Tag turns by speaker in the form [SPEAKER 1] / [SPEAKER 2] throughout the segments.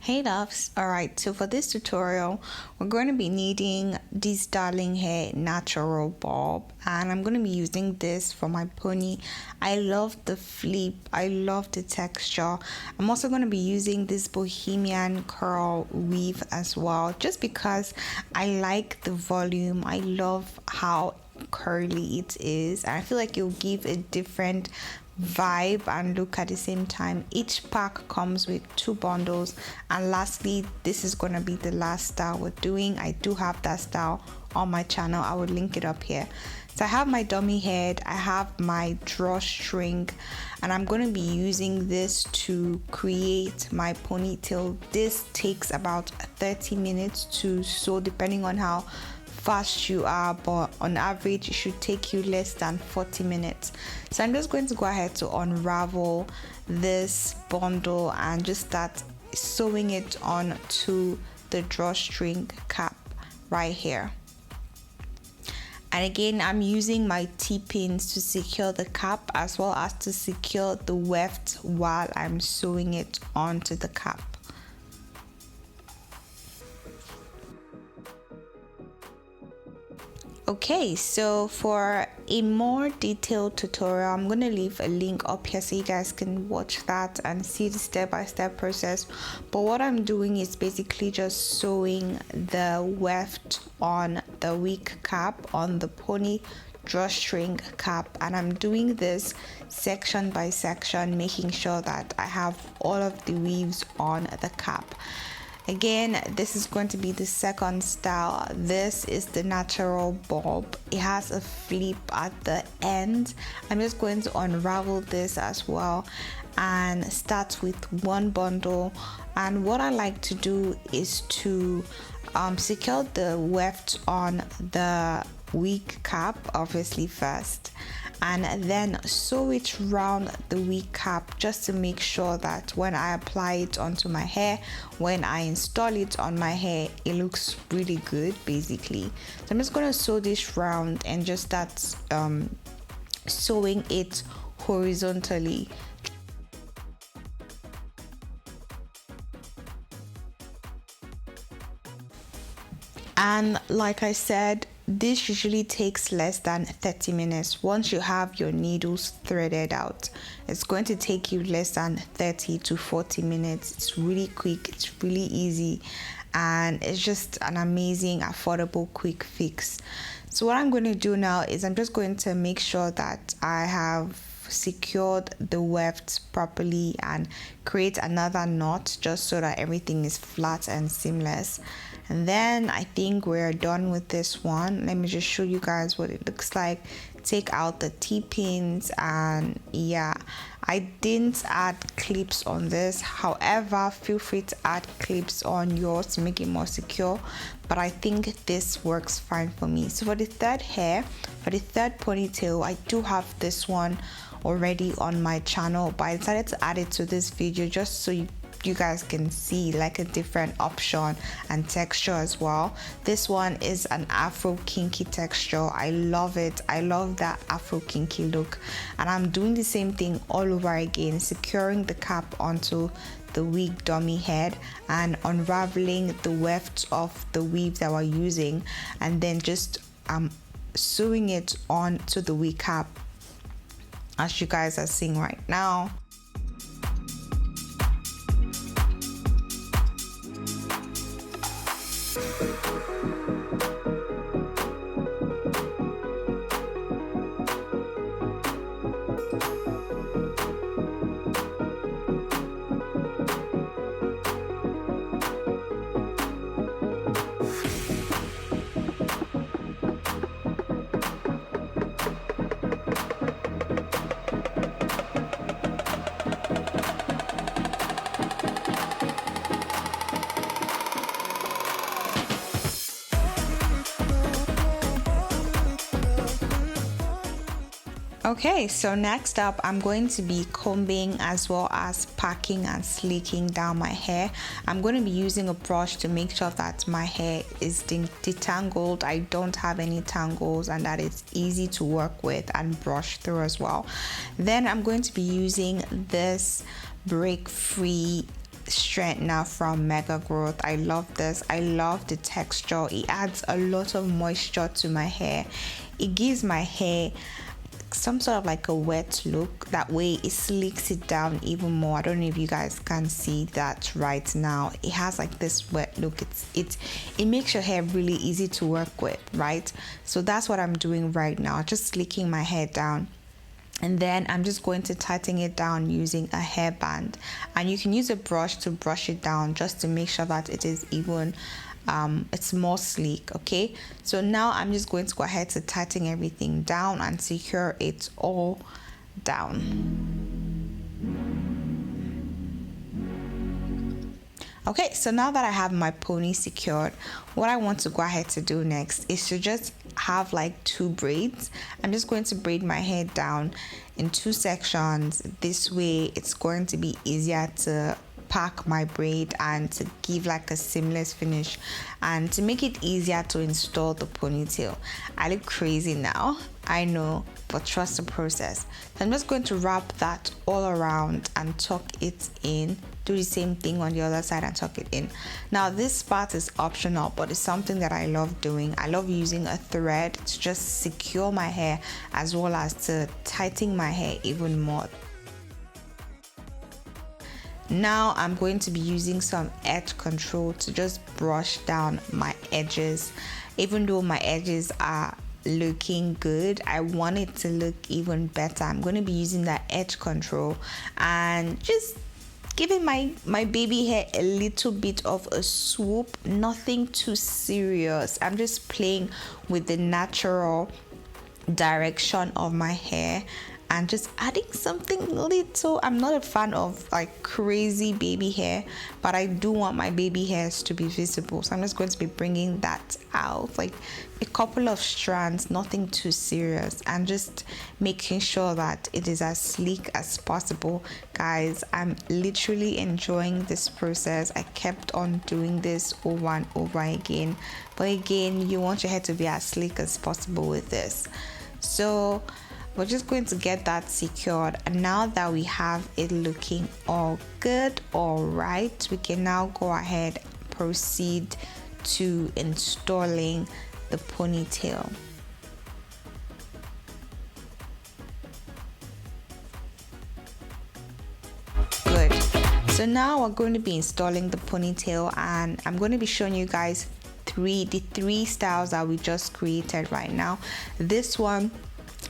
[SPEAKER 1] Hey loves, alright, so for this tutorial we're going to be needing this darling hair natural bulb, and I'm going to be using this for my pony. I love the flip, I love the texture. I'm also going to be using this Bohemian curl weave as well, just because I like the volume. I love how curly it is, and I feel like it'll give a different vibe and look at the same time. Each pack comes with 2 bundles, and lastly, this is going to be the last style we're doing. I do have that style on my channel, I will link it up here. So I have my dummy head, I have my drawstring, and I'm going to be using this to create my ponytail. This takes about 30 minutes to sew, depending on how fast you are, but on average it should take you less than 40 minutes. So I'm just going to go ahead to unravel this bundle and just start sewing it on to the drawstring cap right here. And again, I'm using my T-pins to secure the cap as well as to secure the weft while I'm sewing it onto the cap. Okay, so for a more detailed tutorial, I'm going to leave a link up here so you guys can watch that and see the step-by-step process. But what I'm doing is basically just sewing the weft on the wig cap, on the pony drawstring cap, and I'm doing this section by section, making sure that I have all of the weaves on the cap. Again, this is going to be the second style. This is the natural bulb. It has a flip at the end. I'm just going to unravel this as well and start with 1 bundle. And what I like to do is to secure the weft on the wig cap obviously first, and then sew it round the wig cap, just to make sure that when I apply it onto my hair, when I install it on my hair, it looks really good basically. So I'm just going to sew this round and just start sewing it horizontally. And like I said, this usually takes less than 30 minutes. Once you have your needles threaded out, it's going to take you less than 30 to 40 minutes. It's really quick, it's really easy, and it's just an amazing, affordable, quick fix. So what I'm going to do now is I'm just going to make sure that I have secured the weft properly and create another knot, just so that everything is flat and seamless. And then I think we're done with this one. Let me just show you guys what it looks like. Take out the T-pins, and yeah, I didn't add clips on this. However, feel free to add clips on yours to make it more secure, but I think this works fine for me. So for the third hair, for the third ponytail, I do have this one already on my channel, but I decided to add it to this video just so you guys can see like a different option and texture as well. This one is an Afro kinky texture. I love it. I love that Afro kinky look, and I'm doing the same thing all over again, securing the cap onto the wig dummy head and unraveling the weft of the weave that we're using, and then just sewing it onto the wig cap as you guys are seeing right now. Okay, so next up, I'm going to be combing as well as packing and slicking down my hair. I'm going to be using a brush to make sure that my hair is detangled. I don't have any tangles and that it's easy to work with and brush through as well. Then I'm going to be using this break-free straightener from Mega Growth. I love this. I love the texture. It adds a lot of moisture to my hair. It gives my hair some sort of like a wet look. That way it slicks it down even more. I don't know if you guys can see that right now. It has like this wet look. It makes your hair really easy to work with, right? So that's what I'm doing right now, just slicking my hair down. And then I'm just going to tighten it down using a hairband, and you can use a brush to brush it down just to make sure that it is even it's more sleek. Okay, so now I'm just going to go ahead to tighten everything down and secure it all down. Okay, so now that I have my pony secured, what I want to go ahead to do next is to just have like 2 braids. I'm just going to braid my hair down in 2 sections. This way it's going to be easier to pack my braid and to give like a seamless finish and to make it easier to install the ponytail. I look crazy now, I know, but trust the process. So I'm just going to wrap that all around and tuck it in. Do the same thing on the other side and tuck it in. Now this part is optional, but it's something that I love doing. I love using a thread to just secure my hair as well as to tighten my hair even more. Now I'm going to be using some edge control to just brush down my edges. Even though my edges are looking good, I want it to look even better. I'm going to be using that edge control and just giving my baby hair a little bit of a swoop. Nothing too serious. I'm just playing with the natural direction of my hair and just adding something little. I'm not a fan of like crazy baby hair, but I do want my baby hairs to be visible, so I'm just going to be bringing that out, like a couple of strands, nothing too serious, and just making sure that it is as sleek as possible. Guys, I'm literally enjoying this process. I kept on doing this over and over again, but again, you want your hair to be as sleek as possible with this. So we're just going to get that secured, and now that we have it looking all good, all right, we can now go ahead and proceed to installing the ponytail. Good. So now we're going to be installing the ponytail, and I'm going to be showing you guys the three styles that we just created right now. This one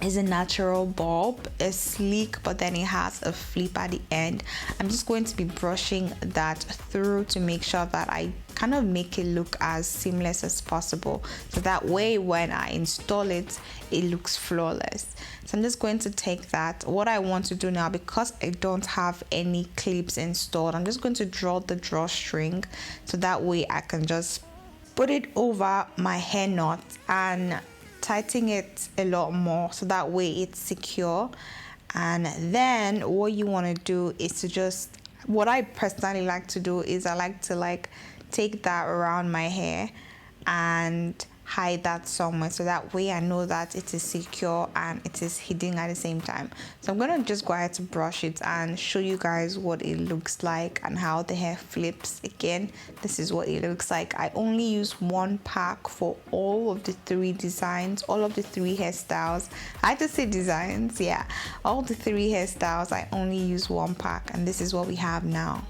[SPEAKER 1] is a natural bob. It's sleek, but then it has a flip at the end. I'm just going to be brushing that through to make sure that I kind of make it look as seamless as possible, so that way when I install it, it looks flawless. So I'm just going to take that. What I want to do now, because I don't have any clips installed, I'm just going to draw the drawstring, so that way I can just put it over my hair knot and tighten it a lot more, so that way it's secure. And then what you want to do is to just, what I personally like to do is I like to take that around my hair and hide that somewhere, so that way I know that it is secure and it is hidden at the same time. So I'm gonna just go ahead to brush it and show you guys what it looks like and how the hair flips. Again, this is what it looks like. I only use 1 pack for all of the 3 designs, all of the 3 hairstyles. I just say designs, yeah, all the 3 hairstyles. I only use 1 pack, and this is what we have now.